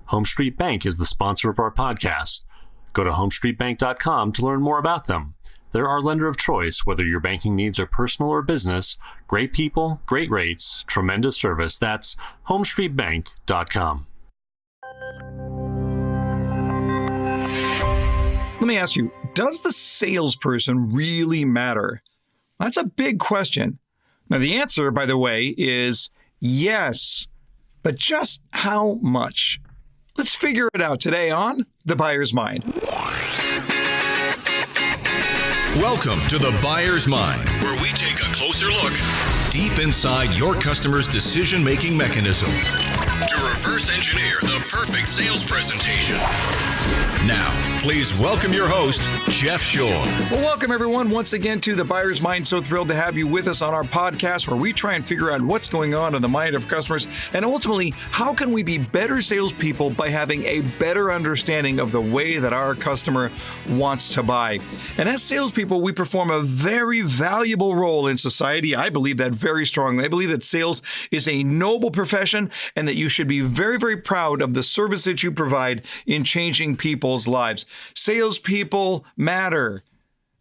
Home Street Bank is the sponsor of our podcast. Go to homestreetbank.com to learn more about them. They're our lender of choice, whether your banking needs are personal or business. Great people, great rates, tremendous service. That's homestreetbank.com. Let me ask you, does the salesperson really matter? That's a big question. Now, the answer, by the way, is yes, but just how much? Let's figure it out today on The Buyer's Mind. Welcome to The Buyer's Mind, where we take a closer look deep inside your customer's decision-making mechanism to reverse engineer the perfect sales presentation. Now, please welcome your host, Jeff Shore. Well, welcome everyone once again to The Buyer's Mind. So thrilled to have you with us on our podcast where we try and figure out what's going on in the mind of customers and ultimately, how can we be better salespeople by having a better understanding of the way that our customer wants to buy. And as salespeople, we perform a very valuable role in society. I believe that very strongly. I believe that sales is a noble profession and that you should be very, very proud of the service that you provide in changing people's lives. Salespeople matter.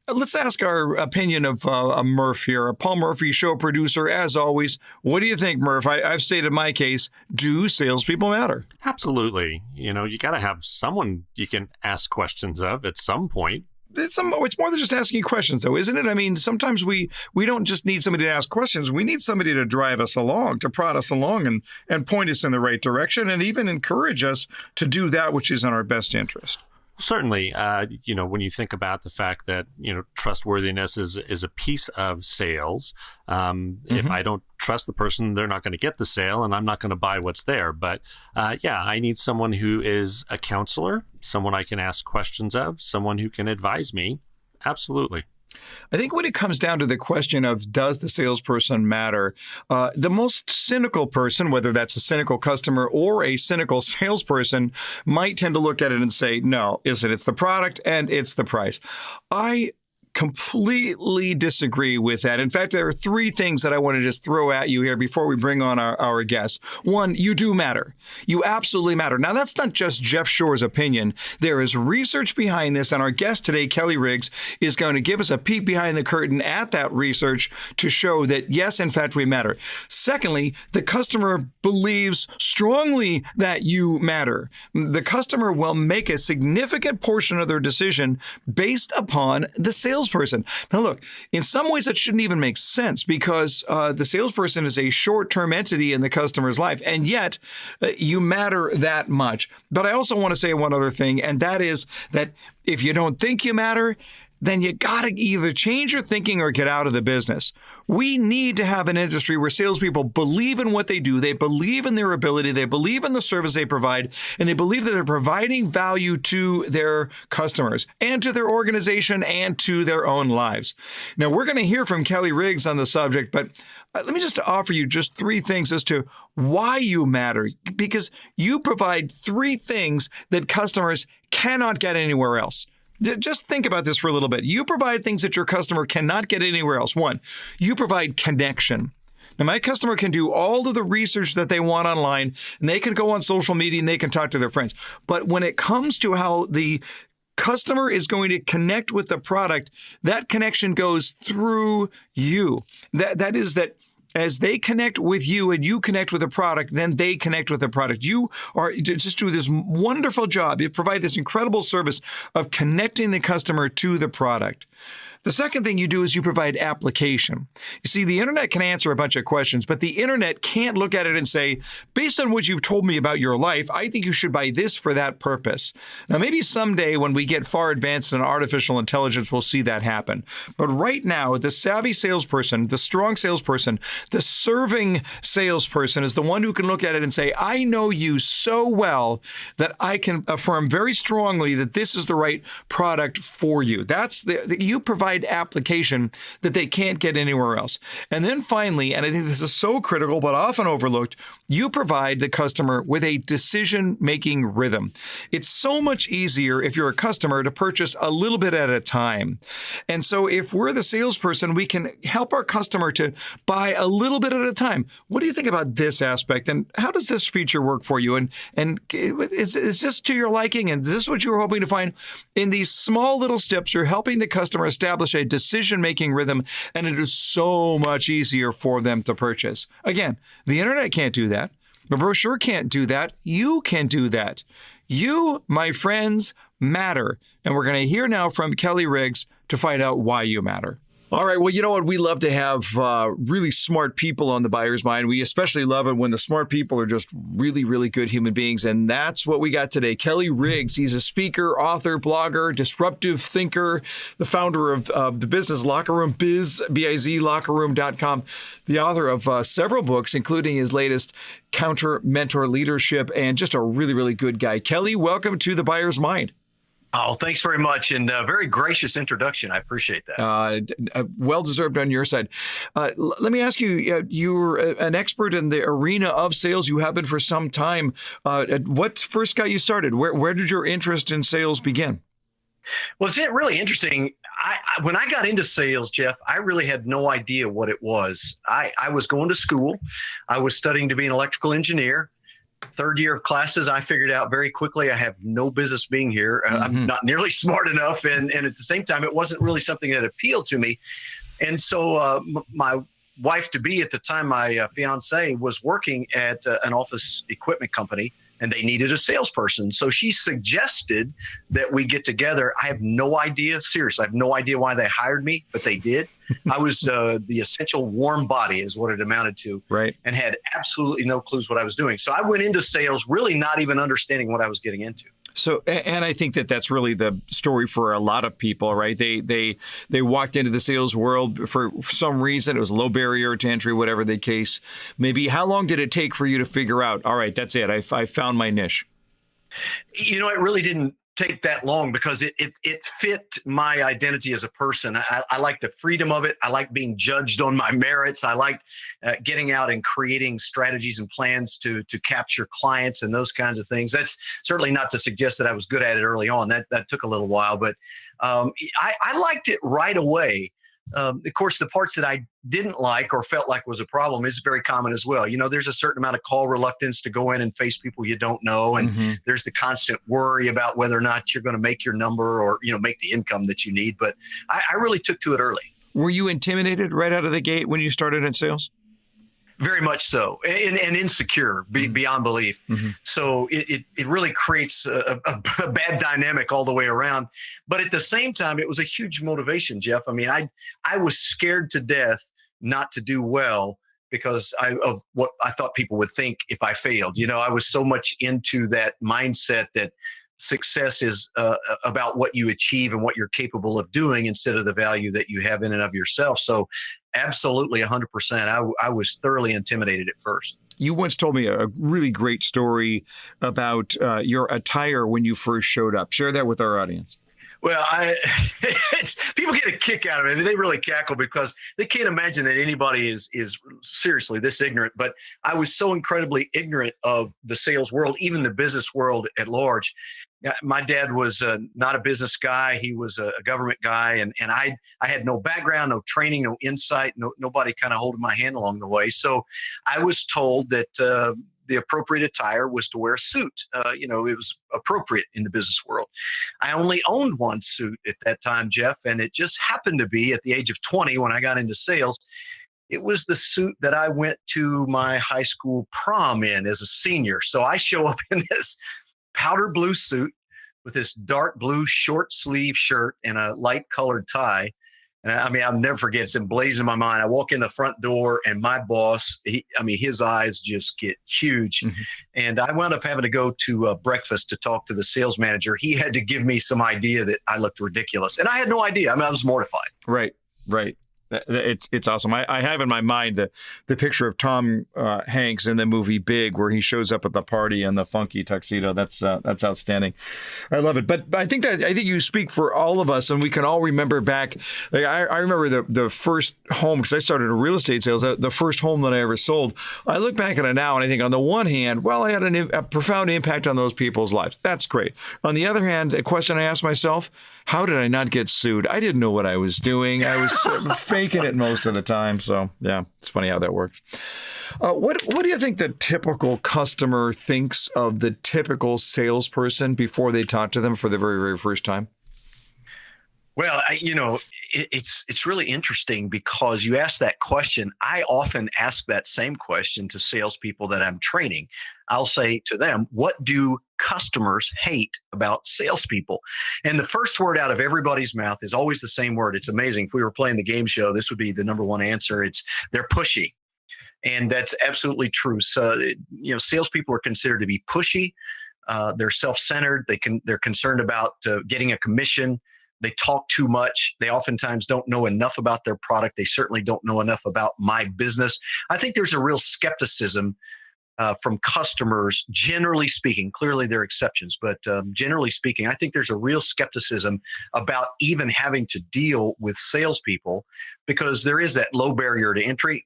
Let's ask our opinion of Murph here, a Paul Murphy show producer. As always, what do you think, Murph? I've stated my case. Do salespeople matter? Absolutely. You got to have someone you can ask questions of at some point. It's more than just asking questions, though, isn't it? I mean, sometimes we don't just need somebody to ask questions. We need somebody to drive us along, to prod us along and point us in the right direction and even encourage us to do that which is in our best interest. Certainly, when you think about the fact that, trustworthiness is a piece of sales. If I don't trust the person, they're not going to get the sale and I'm not going to buy what's there. But I need someone who is a counselor, someone I can ask questions of, someone who can advise me. Absolutely. I think when it comes down to the question of does the salesperson matter, the most cynical person, whether that's a cynical customer or a cynical salesperson, might tend to look at it and say, no, it's the product and it's the price. I completely disagree with that. In fact, there are three things that I want to just throw at you here before we bring on our guest. One, you do matter. You absolutely matter. Now, that's not just Jeff Shore's opinion. There is research behind this, and our guest today, Kelly Riggs, is going to give us a peek behind the curtain at that research to show that, yes, in fact, we matter. Secondly, the customer believes strongly that you matter. The customer will make a significant portion of their decision based upon the salesperson. Now, look, in some ways that shouldn't even make sense because the salesperson is a short-term entity in the customer's life, and yet you matter that much. But I also want to say one other thing, and that is that if you don't think you matter, then you got to either change your thinking or get out of the business. We need to have an industry where salespeople believe in what they do, they believe in their ability, they believe in the service they provide, and they believe that they're providing value to their customers and to their organization and to their own lives. Now, we're going to hear from Kelly Riggs on the subject, but let me just offer you just three things as to why you matter, because you provide three things that customers cannot get anywhere else. Just think about this for a little bit. You provide things that your customer cannot get anywhere else. One, you provide connection. Now, my customer can do all of the research that they want online, and they can go on social media and they can talk to their friends. But when it comes to how the customer is going to connect with the product, that connection goes through you. That is that as they connect with you and you connect with the product, then they connect with the product. You are just do this wonderful job. You provide this incredible service of connecting the customer to the product. The second thing you do is you provide application. You see, the internet can answer a bunch of questions, but the internet can't look at it and say, based on what you've told me about your life, I think you should buy this for that purpose. Now, maybe someday when we get far advanced in artificial intelligence, we'll see that happen. But right now, the savvy salesperson, the strong salesperson, the serving salesperson is the one who can look at it and say, I know you so well that I can affirm very strongly that this is the right product for you. You provide unified application that they can't get anywhere else. And then finally, and I think this is so critical but often overlooked, you provide the customer with a decision-making rhythm. It's so much easier if you're a customer to purchase a little bit at a time. And so if we're the salesperson, we can help our customer to buy a little bit at a time. What do you think about this aspect, and how does this feature work for you? And is this to your liking? And is this what you were hoping to find? In these small little steps, you're helping the customer establish a decision-making rhythm, and it is so much easier for them to purchase. Again, the internet can't do that. The brochure can't do that. You can do that. You, my friends, matter. And we're going to hear now from Kelly Riggs to find out why you matter. All right. Well, you know what? We love to have really smart people on the Buyer's Mind. We especially love it when the smart people are just really, really good human beings. And that's what we got today. Kelly Riggs. He's a speaker, author, blogger, disruptive thinker, the founder of the business Locker Room, B-I-Z, lockerroom.com, the author of several books, including his latest, Counter Mentor Leadership, and just a really, really good guy. Kelly, welcome to the Buyer's Mind. Oh, thanks very much. And very gracious introduction. I appreciate that. Well-deserved on your side. Let me ask you, you're an expert in the arena of sales. You have been for some time. What first got you started? Where did your interest in sales begin? Well, it's really interesting. When I got into sales, Jeff, I really had no idea what it was. I was going to school. I was studying to be an electrical engineer. Third year of classes, I figured out very quickly I have no business being here. I'm not nearly smart enough. And at the same time, it wasn't really something that appealed to me. And so my wife-to-be at the time, my fiance, was working at an office equipment company, and they needed a salesperson. So she suggested that we get together. I have no idea. Seriously, I have no idea why they hired me, but they did. I was the essential warm body is what it amounted to, right? And had absolutely no clues what I was doing. So I went into sales really not even understanding what I was getting into. So, and I think that that's really the story for a lot of people, right? They walked into the sales world for some reason. It was a low barrier to entry, whatever the case may be. How long did it take for you to figure out, all right, that's it, I found my niche? You know, it really didn't take that long because it fit my identity as a person. I like the freedom of it. I like being judged on my merits. I like getting out and creating strategies and plans to capture clients and those kinds of things. That's certainly not to suggest that I was good at it early on. That took a little while, but I liked it right away. Of course, the parts that I didn't like or felt like was a problem is very common as well. You know, there's a certain amount of call reluctance to go in and face people you don't know. And there's the constant worry about whether or not you're going to make your number or, you know, make the income that you need. But I really took to it early. Were you intimidated right out of the gate when you started in sales? Very much so, and insecure beyond belief. So it really creates a bad dynamic all the way around. But at the same time, it was a huge motivation, Jeff. I mean, I was scared to death not to do well because of what I thought people would think if I failed. You know, I was so much into that mindset that success is about what you achieve and what you're capable of doing instead of the value that you have in and of yourself. So absolutely 100%. I was thoroughly intimidated at first. You once told me a really great story about your attire when you first showed up. Share that with our audience. Well, people get a kick out of it. They really cackle because they can't imagine that anybody is seriously this ignorant. But I was so incredibly ignorant of the sales world, even the business world at large. My dad was not a business guy. He was a government guy. And I had no background, no training, no insight, nobody kind of holding my hand along the way. So I was told that the appropriate attire was to wear a suit. You know, it was appropriate in the business world. I only owned one suit at that time, Jeff, and it just happened to be at the age of 20 when I got into sales. It was the suit that I went to my high school prom in as a senior. So I show up in this powder blue suit with this dark blue short sleeve shirt and a light colored tie. And I mean, I'll never forget, it's emblazoned in my mind. I walk in the front door and my boss, his eyes just get huge. And I wound up having to go to breakfast to talk to the sales manager. He had to give me some idea that I looked ridiculous. And I had no idea. I mean, I was mortified. Right. It's awesome. I have in my mind the picture of Tom Hanks in the movie Big, where he shows up at the party in the funky tuxedo. That's outstanding. I love it. But I think you speak for all of us, and we can all remember back. Like I remember the first home, because I started in real estate sales. The first home that I ever sold. I look back at it now, and I think on the one hand, well, I had a profound impact on those people's lives. That's great. On the other hand, the question I asked myself: how did I not get sued? I didn't know what I was doing. I was faking it most of the time. So yeah, it's funny how that works. What do you think the typical customer thinks of the typical salesperson before they talk to them for the very, very first time? Well, it's really interesting because you asked that question. I often ask that same question to salespeople that I'm training. I'll say to them, what do customers hate about salespeople? And the first word out of everybody's mouth is always the same word. It's amazing. If we were playing the game show, this would be the number one answer. They're pushy. And that's absolutely true. So, salespeople are considered to be pushy. They're self-centered. They're concerned about getting a commission. They talk too much. They oftentimes don't know enough about their product. They certainly don't know enough about my business. I think there's a real skepticism from customers, generally speaking. Clearly, there are exceptions, but generally speaking, I think there's a real skepticism about even having to deal with salespeople because there is that low barrier to entry.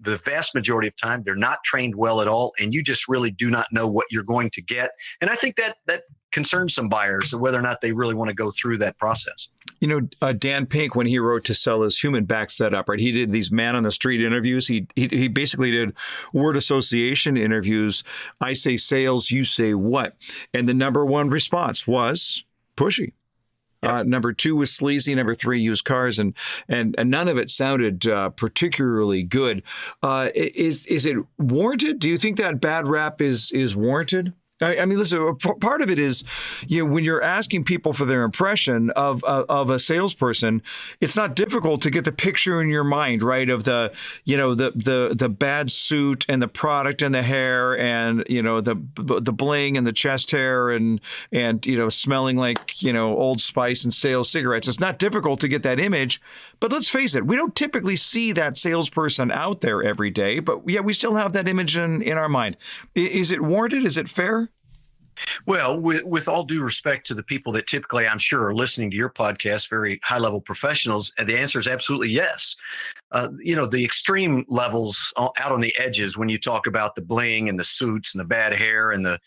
The vast majority of time, they're not trained well at all, and you just really do not know what you're going to get. And I think that concerns some buyers whether or not they really want to go through that process. Dan Pink, when he wrote To Sell Is Human, backs that up, right? He did these man on the street interviews. He basically did word association interviews. I say sales, you say what? And the number one response was pushy. Yep. Number two was sleazy. Number three, used cars, and none of it sounded particularly good. Is it warranted? Do you think that bad rap is warranted? I mean, listen, part of it is, when you're asking people for their impression of a salesperson, it's not difficult to get the picture in your mind, right? Of the bad suit and the product and the hair and, the bling and the chest hair and smelling like, Old Spice and stale cigarettes. It's not difficult to get that image. But let's face it, we don't typically see that salesperson out there every day, but yet we still have that image in our mind. Is it warranted? Is it fair? Well, with all due respect to the people that typically, I'm sure, are listening to your podcast, very high-level professionals, the answer is absolutely yes. The extreme levels out on the edges when you talk about the bling and the suits and the bad hair and the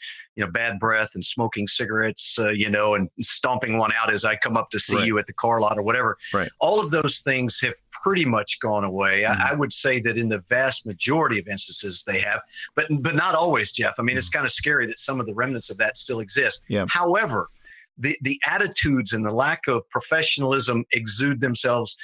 bad breath and smoking cigarettes, and stomping one out as I come up to see right. you at the car lot or whatever. Right. All of those things have pretty much gone away. Mm-hmm. I would say that in the vast majority of instances they have, but not always, Jeff. I mean, It's kind of scary that some of the remnants of that still exist. Yeah. However, the attitudes and the lack of professionalism exhibit themselves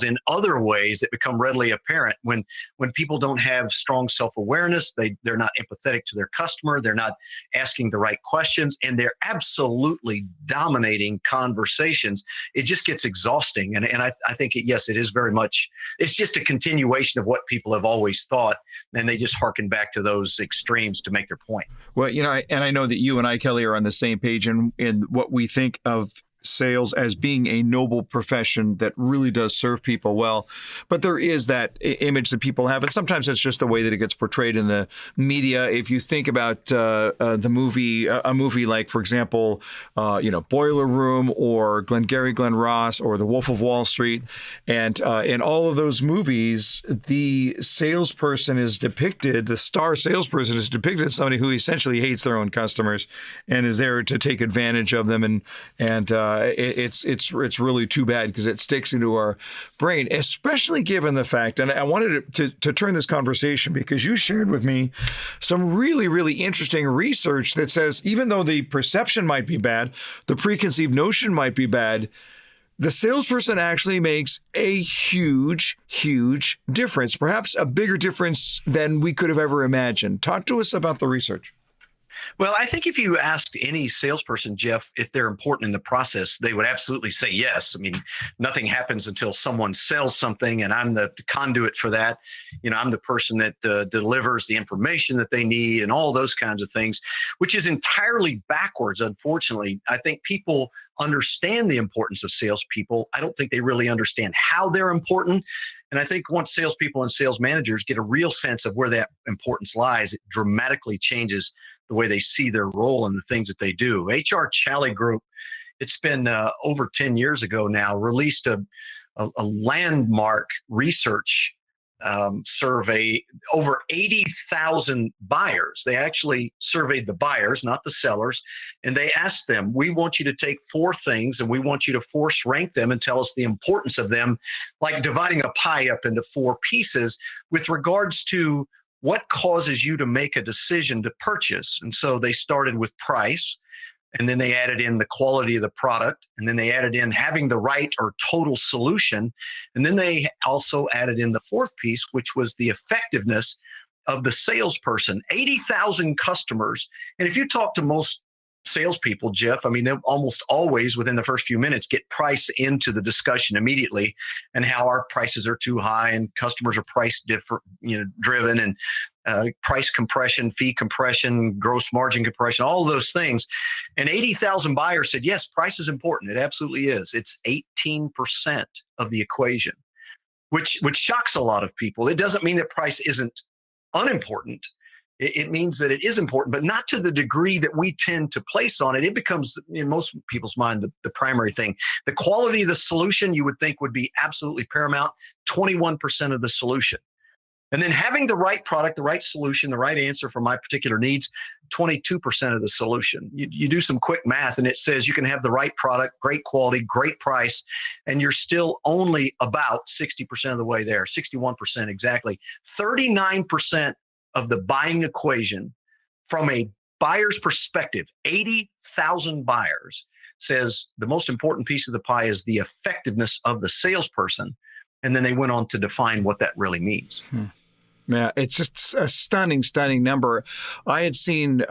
in other ways that become readily apparent when people don't have strong self-awareness. They're not empathetic to their customer. They're not asking the right questions, and they're absolutely dominating conversations. It just gets exhausting. And I think it is very much, it's just a continuation of what people have always thought. And they just harken back to those extremes to make their point. Well, and I know that you and I, Kelly, are on the same page in what we think of sales as being a noble profession that really does serve people well. But there is that image that people have, and sometimes it's just the way that it gets portrayed in the media. If you think about a movie like, for example, Boiler Room or Glengarry Glen Ross or The Wolf of Wall Street, and in all of those movies, the salesperson is depicted, the star salesperson is depicted as somebody who essentially hates their own customers and is there to take advantage of them, and it's really too bad because it sticks into our brain, especially given the fact, and I wanted to turn this conversation because you shared with me some really, really interesting research that says even though the perception might be bad, the preconceived notion might be bad, the salesperson actually makes a huge, huge difference, perhaps a bigger difference than we could have ever imagined. Talk to us about the research. Well, I think if you asked any salesperson, Jeff, if they're important in the process, they would absolutely say yes. I mean, nothing happens until someone sells something, and I'm the conduit for that. I'm the person that delivers the information that they need and all those kinds of things, which is entirely backwards, unfortunately. I think people understand the importance of salespeople. I don't think they really understand how they're important. And I think once salespeople and sales managers get a real sense of where that importance lies, it dramatically changes the way they see their role and the things that they do. HR Challey Group, it's been over 10 years ago now, released a landmark research survey, over 80,000 buyers. They actually surveyed the buyers, not the sellers, and they asked them, we want you to take 4 things and we want you to force rank them and tell us the importance of them, like dividing a pie up into 4 pieces with regards to what causes you to make a decision to purchase. And so they started with price, and then they added in the quality of the product, and then they added in having the right or total solution. And then they also added in the 4th piece, which was the effectiveness of the salesperson. 80,000 customers. And if you talk to most salespeople, Jeff, I mean, they'll almost always within the first few minutes get price into the discussion immediately, and how our prices are too high and customers are price driven, and price compression, fee compression, gross margin compression, all those things. And 80,000 buyers said, yes, price is important. It absolutely is. It's 18% of the equation, which shocks a lot of people. It doesn't mean that price isn't unimportant. It means that it is important, but not to the degree that we tend to place on it. It becomes, in most people's mind, the primary thing. The quality of the solution you would think would be absolutely paramount, 21% of the solution. And then having the right product, the right solution, the right answer for my particular needs, 22% of the solution. You do some quick math and it says you can have the right product, great quality, great price, and you're still only about 60% of the way there, 61% exactly. 39% of the buying equation from a buyer's perspective, 80,000 buyers, says the most important piece of the pie is the effectiveness of the salesperson. And then they went on to define what that really means. Yeah, it's just a stunning number. I had seen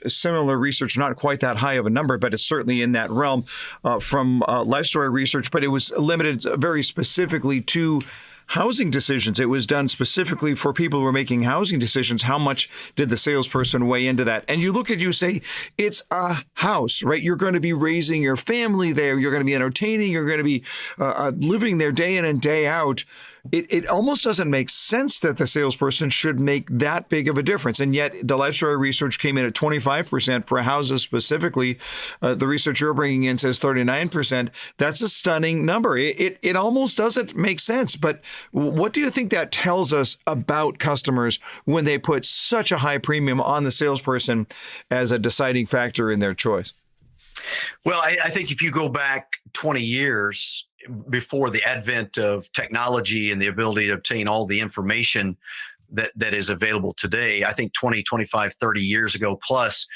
similar research, not quite that high of a number, but it's certainly in that realm from Life Story Research, but it was limited very specifically to housing decisions. It was done specifically for people who were making housing decisions. How much did the salesperson weigh into that? And you look at, you say, it's a house, right? You're going to be raising your family there. You're going to be entertaining. You're going to be living there day in and day out. It almost doesn't make sense that the salesperson should make that big of a difference. And yet the Life Story research came in at 25% for houses specifically. The research you're bringing in says 39%. That's a stunning number. It almost doesn't make sense. But what do you think that tells us about customers when they put such a high premium on the salesperson as a deciding factor in their choice? Well, I think if you go back 20 years before the advent of technology and the ability to obtain all the information that is available today, I think 20, 25, 30 years ago plus,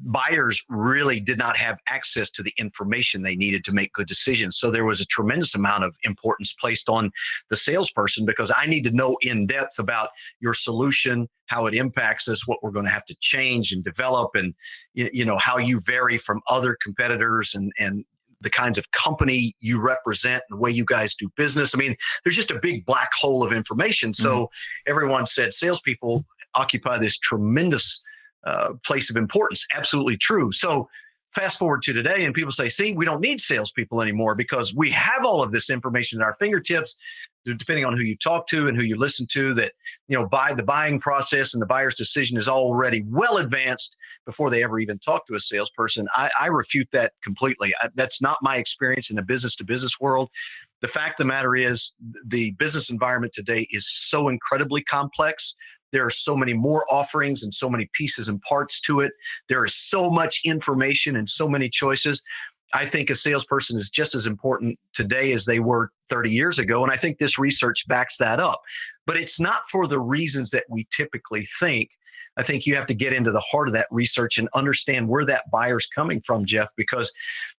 buyers really did not have access to the information they needed to make good decisions. So there was a tremendous amount of importance placed on the salesperson, because I need to know in depth about your solution, how it impacts us, what we're going to have to change and develop, and how you vary from other competitors, and the kinds of company you represent and the way you guys do business. I mean, there's just a big black hole of information. So everyone said salespeople occupy this tremendous place of importance. Absolutely true. So fast forward to today and people say, see, we don't need salespeople anymore because we have all of this information at our fingertips, depending on who you talk to and who you listen to, that, by the buying process and the buyer's decision is already well advanced before they ever even talk to a salesperson. I refute that completely. That's not my experience in the business to business world. The fact of the matter is the business environment today is so incredibly complex. There are so many more offerings and so many pieces and parts to it. There is so much information and so many choices. I think a salesperson is just as important today as they were 30 years ago. And I think this research backs that up. But it's not for the reasons that we typically think. I think you have to get into the heart of that research and understand where that buyer's coming from, Jeff, because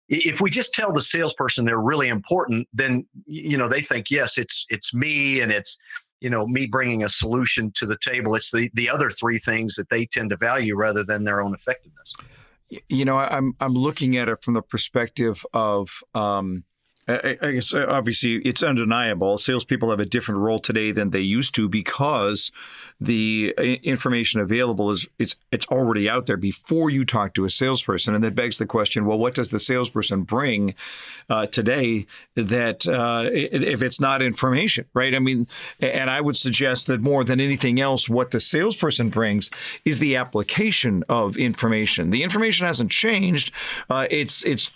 if we just tell the salesperson they're really important, then, they think, yes, it's me and it's, me bringing a solution to the table. It's the other three things that they tend to value rather than their own effectiveness. I'm looking at it from the perspective of, I guess obviously it's undeniable. Salespeople have a different role today than they used to because the information available it's already out there before you talk to a salesperson, and that begs the question: well, what does the salesperson bring today that if it's not information, right? I mean, and I would suggest that more than anything else, what the salesperson brings is the application of information. The information hasn't changed; it's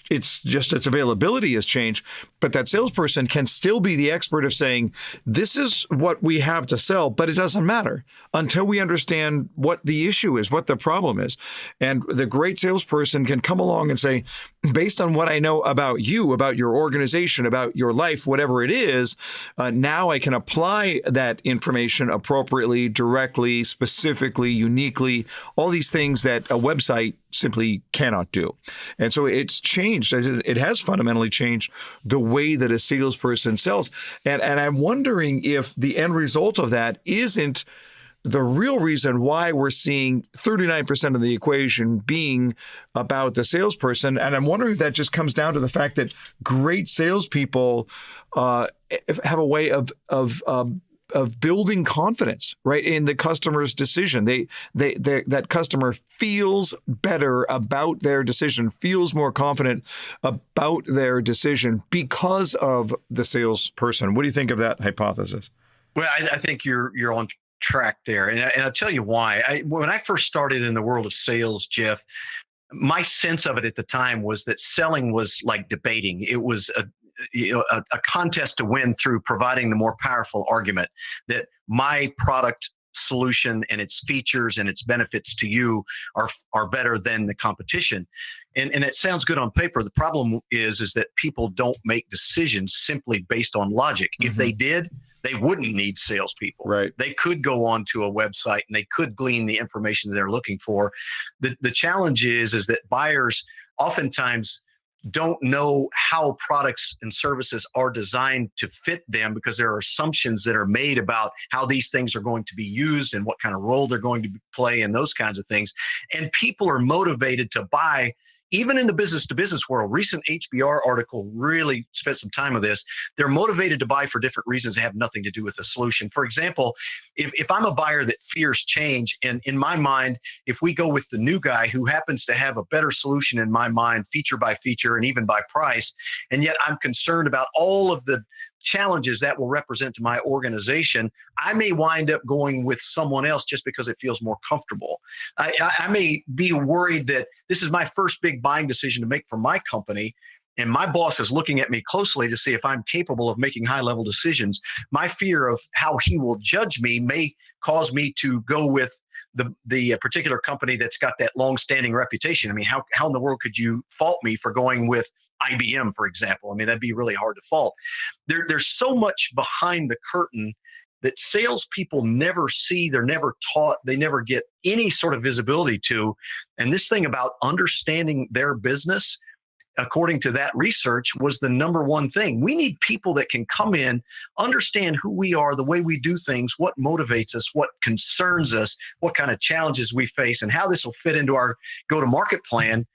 just its availability has changed. But that salesperson can still be the expert of saying, this is what we have to sell, but it doesn't matter until we understand what the issue is, what the problem is. And the great salesperson can come along and say, based on what I know about you, about your organization, about your life, whatever it is, now I can apply that information appropriately, directly, specifically, uniquely, all these things that a website simply cannot do. And so it's changed. It has fundamentally changed the way that a salesperson sells. And I'm wondering if the end result of that isn't the real reason why we're seeing 39% of the equation being about the salesperson. And I'm wondering if that just comes down to the fact that great salespeople have a way of building confidence, right, in the customer's decision. That customer feels better about their decision, feels more confident about their decision because of the salesperson. What do you think of that hypothesis? Well, I think you're on track there, and I'll tell you why. When I first started in the world of sales, Jeff, my sense of it at the time was that selling was like debating. It was a contest to win through providing the more powerful argument that my product solution and its features and its benefits to you are better than the competition. And it sounds good on paper. The problem is that people don't make decisions simply based on logic. Mm-hmm. If they did, they wouldn't need salespeople. Right. They could go onto a website and they could glean the information that they're looking for. The challenge is that buyers oftentimes don't know how products and services are designed to fit them because there are assumptions that are made about how these things are going to be used and what kind of role they're going to play and those kinds of things. And people are motivated to buy. Even in the business-to-business world, recent HBR article really spent some time with this. They're motivated to buy for different reasons that have nothing to do with the solution. For example, if I'm a buyer that fears change, and in my mind, if we go with the new guy who happens to have a better solution in my mind, feature by feature and even by price, and yet I'm concerned about all of the challenges that will represent to my organization, I may wind up going with someone else just because it feels more comfortable. I may be worried that this is my first big buying decision to make for my company, and my boss is looking at me closely to see if I'm capable of making high-level decisions. My fear of how he will judge me may cause me to go with the particular company that's got that long-standing reputation. I mean, how in the world could you fault me for going with IBM, for example? I mean, that'd be really hard to fault. There's so much behind the curtain that salespeople never see, they're never taught, they never get any sort of visibility to. And this thing about understanding their business, according to that research, was the number one thing. We need people that can come in, understand who we are, the way we do things, what motivates us, what concerns us, what kind of challenges we face, and how this will fit into our go-to-market plan.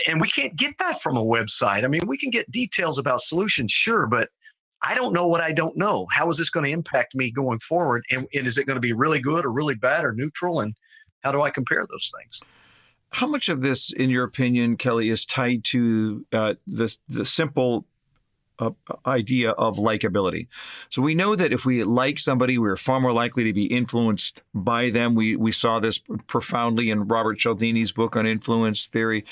And we can't get that from a website. I mean, we can get details about solutions, sure, but I don't know what I don't know. How is this going to impact me going forward? And is it going to be really good or really bad or neutral? And how do I compare those things? How much of this, in your opinion, Kelly, is tied to the simple idea of likability? So we know that if we like somebody, we're far more likely to be influenced by them. We saw this profoundly in Robert Cialdini's book on influence theory.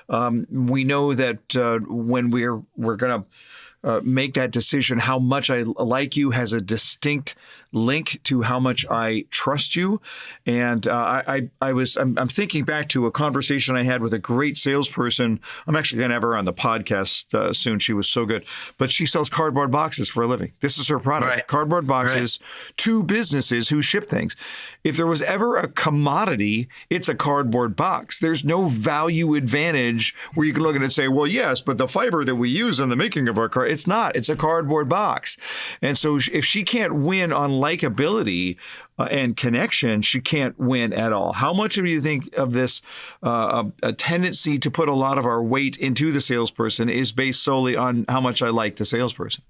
We know that when we're going to make that decision, how much I like you has a distinct link to how much I trust you. And I'm thinking back to a conversation I had with a great salesperson. I'm actually going to have her on the podcast soon. She was so good. But she sells cardboard boxes for a living. This is her product. Right. Cardboard boxes to businesses who ship things. If there was ever a commodity, it's a cardboard box. There's no value advantage where you can look at it and say, well, yes, but the fiber that we use in the making of our car, it's not. It's a cardboard box. And so if she can't win on likability and connection, she can't win at all. How much do you think of this a tendency to put a lot of our weight into the salesperson is based solely on how much I like the salesperson?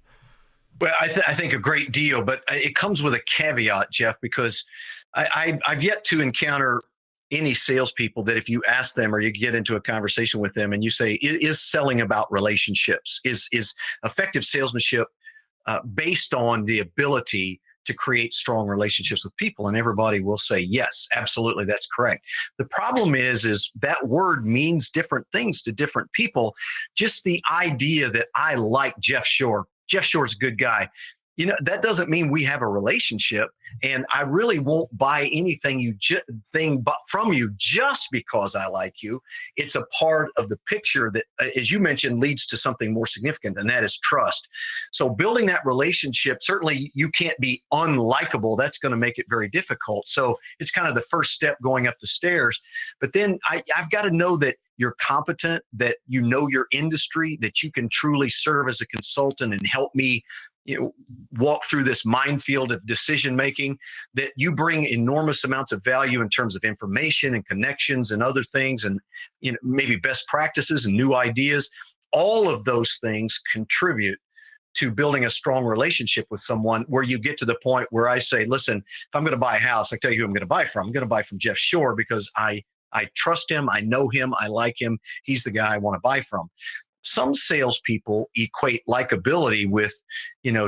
Well, I think a great deal, but it comes with a caveat, Jeff, because I've yet to encounter any salespeople that if you ask them or you get into a conversation with them and you say, is selling about relationships? Is effective salesmanship based on the ability to create strong relationships with people? And everybody will say, yes, absolutely, that's correct. The problem is that word means different things to different people. Just the idea that I like Jeff Shore. Jeff Shore's a good guy. That doesn't mean we have a relationship, and I really won't buy anything from you just because I like you. It's a part of the picture that, as you mentioned, leads to something more significant, and that is trust. So building that relationship, certainly you can't be unlikable. That's going to make it very difficult. So it's kind of the first step going up the stairs. But then I've got to know that you're competent, that you know your industry, that you can truly serve as a consultant and help me walk through this minefield of decision making, that you bring enormous amounts of value in terms of information and connections and other things, and maybe best practices and new ideas. All of those things contribute to building a strong relationship with someone, where you get to the point where I say, listen, if I'm going to buy a house, I tell you who I'm going to buy from. I'm going to buy from Jeff Shore because I trust him, I know him, I like him. He's the guy I want to buy from. Some salespeople equate likability with,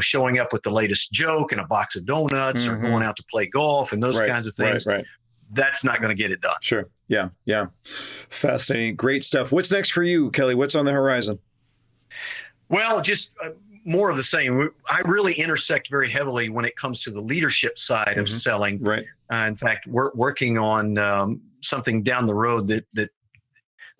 showing up with the latest joke and a box of donuts, or going out to play golf and those kinds of things. Right. That's not going to get it done. Sure. Yeah. Fascinating. Great stuff. What's next for you, Kelly? What's on the horizon? Well, just more of the same. I really intersect very heavily when it comes to the leadership side of selling. Right. In fact, we're working on something down the road that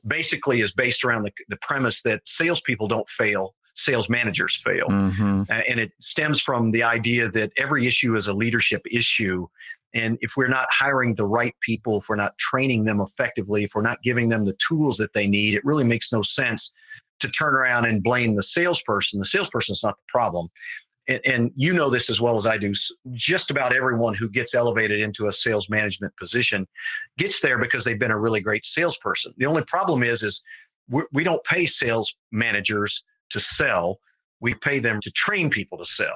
basically is based around the premise that salespeople don't fail, sales managers fail. And it stems from the idea that every issue is a leadership issue. And if we're not hiring the right people, if we're not training them effectively, if we're not giving them the tools that they need, it really makes no sense to turn around and blame the salesperson. The salesperson is not the problem. And you know this as well as I do, just about everyone who gets elevated into a sales management position gets there because they've been a really great salesperson. The only problem is we don't pay sales managers to sell. We pay them to train people to sell.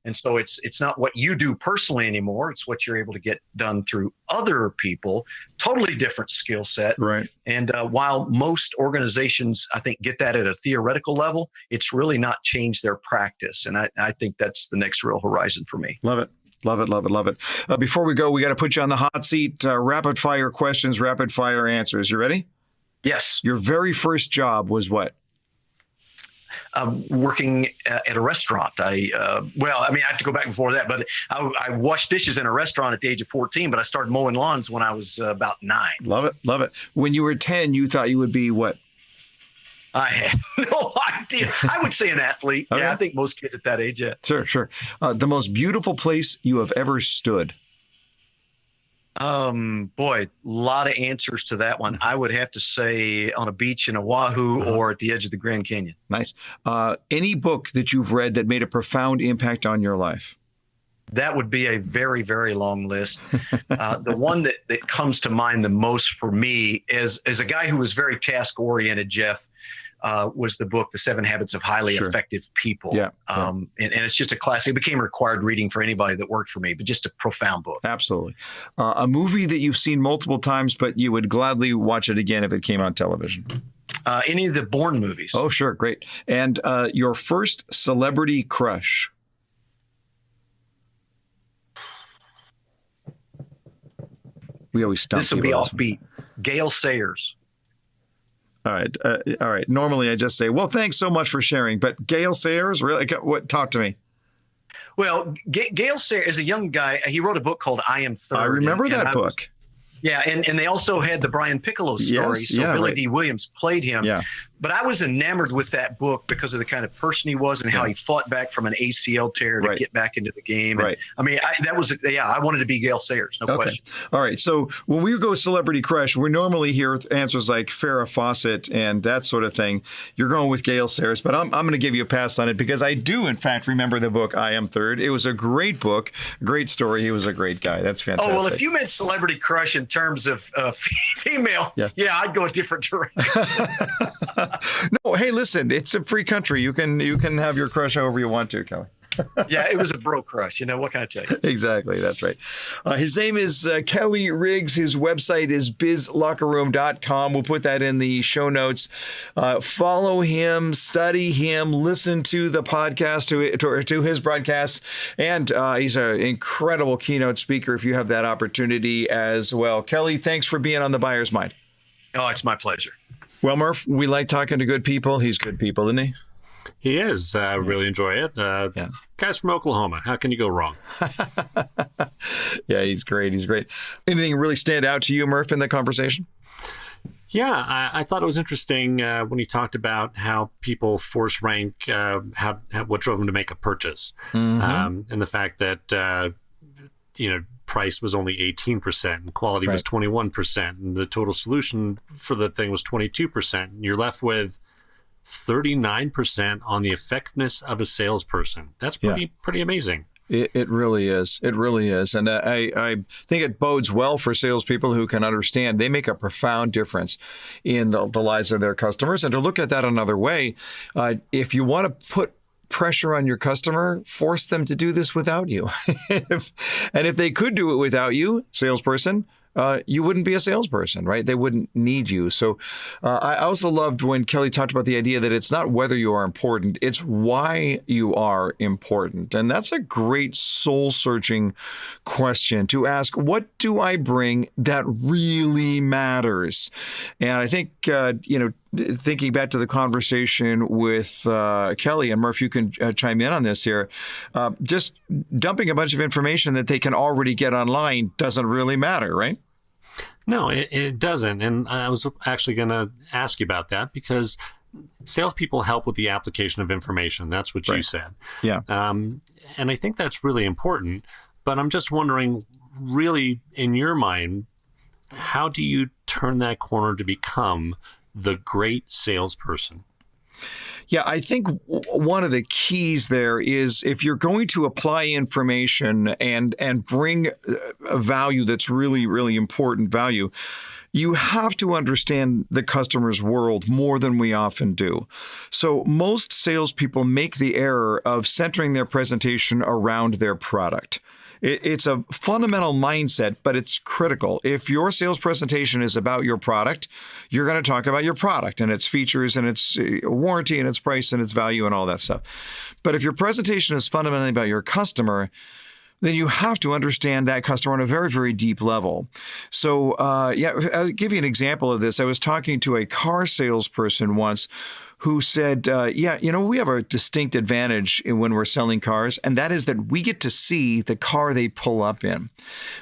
And so it's not what you do personally anymore. It's what you're able to get done through other people, totally different skill set. Right. And while most organizations, I think, get that at a theoretical level, it's really not changed their practice. And I think that's the next real horizon for me. Love it. Love it, love it, love it. Before we go, we got to put you on the hot seat. Rapid fire questions, rapid fire answers. You ready? Yes. Your very first job was what? Working at a restaurant. I have to go back before that, but I washed dishes in a restaurant at the age of 14, but I started mowing lawns when I was about 9. Love it. Love it. When you were 10, you thought you would be what? I had no idea. I would say an athlete. Okay. Yeah, I think most kids at that age, yeah. Sure. The most beautiful place you have ever stood? Boy, a lot of answers to that one. I would have to say on a beach in Oahu or at the edge of the Grand Canyon. Nice. Any book that you've read that made a profound impact on your life? That would be a very, very long list. The one that comes to mind the most for me as a guy who was very task-oriented, Jeff, was the book, The 7 Habits of Highly Effective People. Yeah. And it's just a classic. It became required reading for anybody that worked for me, but just a profound book. Absolutely. A movie that you've seen multiple times, but you would gladly watch it again if it came on television? Any of the Bourne movies. Oh, sure. Great. And your first celebrity crush? We always stump. This will be offbeat. Gail Sayers. All right. Normally I just say, well, thanks so much for sharing. But Gail Sayers, really? What? Talk to me. Well, Gail Sayers is a young guy. He wrote a book called I Am Third. I remember that book. And they also had the Brian Piccolo story. Billy D. Williams played him. Yeah. But I was enamored with that book because of the kind of person he was and how he fought back from an ACL tear to get back into the game. And, I mean, I wanted to be Gale Sayers, no question. All right. So when we go Celebrity Crush, we normally hear answers like Farrah Fawcett and that sort of thing. You're going with Gale Sayers, but I'm going to give you a pass on it because I do, in fact, remember the book I Am Third. It was a great book, great story. He was a great guy. That's fantastic. Oh, well, if you meant Celebrity Crush in terms of female, I'd go a different direction. No, hey, listen, it's a free country. You can have your crush however you want to, Kelly. Yeah, it was a bro crush. You know, what can I tell you? Exactly. That's right. His name is Kelly Riggs. His website is bizlockerroom.com. We'll put that in the show notes. Follow him, study him, listen to the podcast, to his broadcasts. And he's an incredible keynote speaker if you have that opportunity as well. Kelly, thanks for being on The Buyer's Mind. Oh, it's my pleasure. Well, Murph, we like talking to good people. He's good people, isn't he? He is. Really enjoy it. Guy's from Oklahoma. How can you go wrong? Yeah, he's great. He's great. Anything really stand out to you, Murph, in the conversation? Yeah, I thought it was interesting when he talked about how people force rank what drove them to make a purchase, and the fact that price was only 18% and quality was 21%, and the total solution for the thing was 22%. And you're left with 39% on the effectiveness of a salesperson. That's pretty amazing. It really is. It really is. And I think it bodes well for salespeople who can understand they make a profound difference in the lives of their customers. And to look at that another way, if you want to put pressure on your customer, force them to do this without you. And if they could do it without you, salesperson, you wouldn't be a salesperson, right? They wouldn't need you. So I also loved when Kelly talked about the idea that it's not whether you are important, it's why you are important. And that's a great soul-searching question to ask, what do I bring that really matters? And I think, thinking back to the conversation with Kelly, and Murph, you can chime in on this here, just dumping a bunch of information that they can already get online doesn't really matter, right? No, it doesn't. And I was actually going to ask you about that because salespeople help with the application of information. That's what you said. Yeah. And I think that's really important. But I'm just wondering, really, in your mind, how do you turn that corner to become the great salesperson? Yeah, I think one of the keys there is if you're going to apply information and bring a value that's really, really important value, you have to understand the customer's world more than we often do. So most salespeople make the error of centering their presentation around their product. It's a fundamental mindset, but it's critical. If your sales presentation is about your product, you're going to talk about your product and its features and its warranty and its price and its value and all that stuff. But if your presentation is fundamentally about your customer, then you have to understand that customer on a very, very deep level. So, I'll give you an example of this. I was talking to a car salesperson once who said, we have a distinct advantage when we're selling cars, and that is that we get to see the car they pull up in.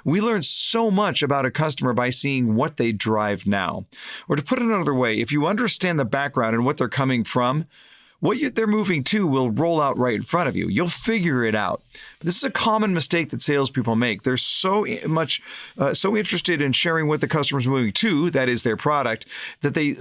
We learn so much about a customer by seeing what they drive now. Or to put it another way, if you understand the background and what they're coming from, what they're moving to will roll out right in front of you. You'll figure it out. This is a common mistake that salespeople make. They're so so interested in sharing what the customer's moving to, that is their product, that they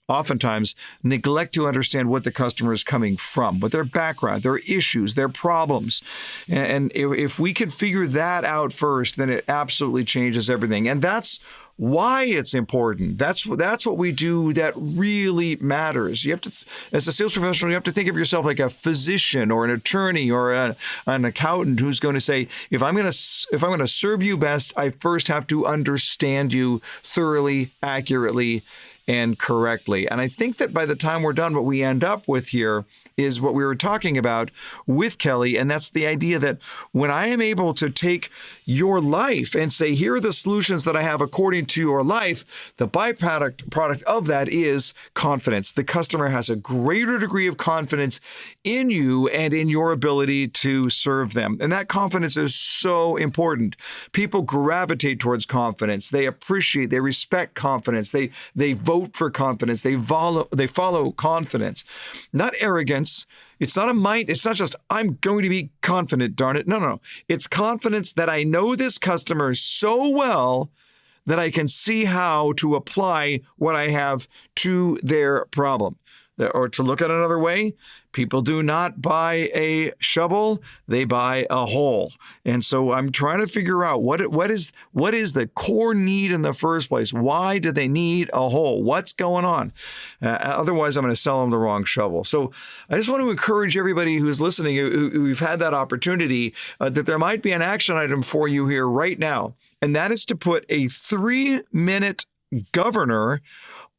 oftentimes neglect to understand what the customer is coming from, what their background, their issues, their problems. And if we can figure that out first, then it absolutely changes everything. And that's why it's important. That's what we do that really matters. You have to, as a sales professional, you have to think of yourself like a physician or an attorney or an accountant who's going to say, if I'm going to serve you best, I first have to understand you thoroughly, accurately, and correctly. And I think that by the time we're done, what we end up with here is what we were talking about with Kelly, and that's the idea that when I am able to take your life and say, here are the solutions that I have according to your life, the byproduct of that is confidence. The customer has a greater degree of confidence in you and in your ability to serve them. And that confidence is so important. People gravitate towards confidence. They appreciate, they respect confidence. They vote vote for confidence. They follow confidence, not arrogance. It's not a mind. It's not just, I'm going to be confident, darn it. No. It's confidence that I know this customer so well that I can see how to apply what I have to their problem. Or to look at another way, people do not buy a shovel, they buy a hole. And so I'm trying to figure out what is the core need in the first place? Why do they need a hole? What's going on? Otherwise, I'm going to sell them the wrong shovel. So I just want to encourage everybody who's listening, who've had that opportunity, that there might be an action item for you here right now. And that is to put a 3-minute governor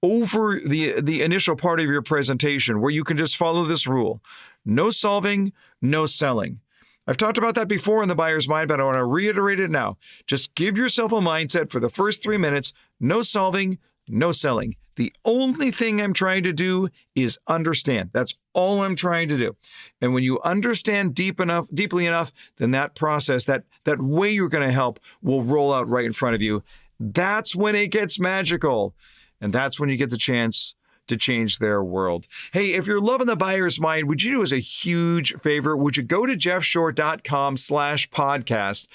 over the initial part of your presentation where you can just follow this rule. No solving, no selling. I've talked about that before in the buyer's mind, but I want to reiterate it now. Just give yourself a mindset for the first 3 minutes. No solving, no selling. The only thing I'm trying to do is understand. That's all I'm trying to do. And when you understand deeply enough, then that process, that way you're going to help will roll out right in front of you. That's when it gets magical. And that's when you get the chance to change their world. Hey, if you're loving the buyer's mind, would you do us a huge favor? Would you go to jeffshore.com/podcast,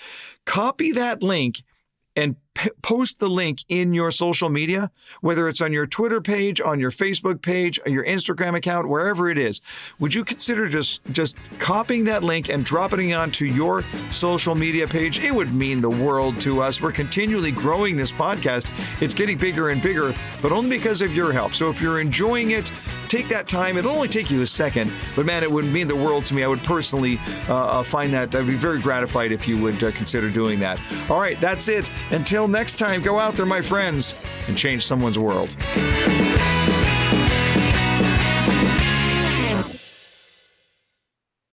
copy that link, and post the link in your social media, whether it's on your Twitter page, on your Facebook page, on your Instagram account, wherever it is. Would you consider just copying that link and dropping it onto your social media page? It would mean the world to us. We're continually growing this podcast. It's getting bigger and bigger, but only because of your help. So if you're enjoying it, take that time. It'll only take you a second, but man, it would mean the world to me. I would personally find that I'd be very gratified if you would consider doing that. All right, that's it. Until next time, go out there, my friends, and change someone's world.